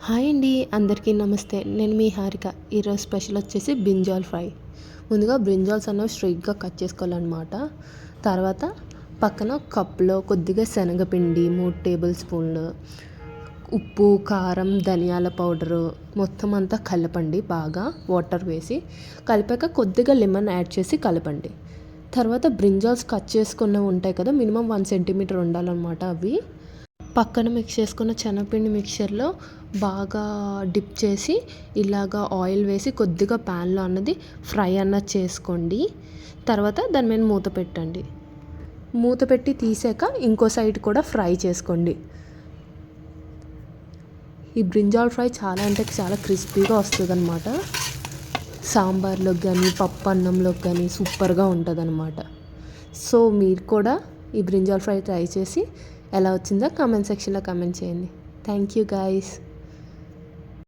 Hi అండి, అందరికీ నమస్తే. నేను మీ హారిక. ఈరోజు స్పెషల్ వచ్చేసి బ్రింజాల్ ఫ్రై. ముందుగా బ్రింజాల్స్ అన్నవి స్ట్రైట్గా కట్ చేసుకోవాలన్నమాట. తర్వాత పక్కన కప్లో కొద్దిగా శనగపిండి 3 టేబుల్ స్పూన్లు, ఉప్పు, కారం, ధనియాల పౌడరు మొత్తం అంతా కలపండి. బాగా వాటర్ వేసి కలిపాక కొద్దిగా లెమన్ యాడ్ చేసి కలపండి. తర్వాత బ్రింజాల్స్ కట్ చేసుకున్నవి ఉంటాయి కదా, మినిమం 1 సెంటీమీటర్ ఉండాలన్నమాట. అవి పక్కన మిక్స్ చేసుకున్న శనగపిండి మిక్చర్లో బాగా డిప్ చేసి ఇలాగా ఆయిల్ వేసి కొద్దిగా ప్యాన్లో అన్నది ఫ్రై అన్నది చేసుకోండి. తర్వాత దాని మీద మూత పెట్టండి. మూత పెట్టి తీసాక ఇంకో సైడ్ కూడా ఫ్రై చేసుకోండి. ఈ బ్రింజాల్ ఫ్రై చాలా అంటే చాలా క్రిస్పీగా వస్తుంది అనమాట. సాంబార్లోకి కానీ పప్పు అన్నంలోకి కానీ సూపర్గా ఉంటుంది అనమాట. సో మీరు కూడా ఈ బ్రింజాల్ ఫ్రై ట్రై చేసి ఎలా వచ్చిందో కామెంట్ సెక్షన్లో కామెంట్ చేయండి. Thank you guys.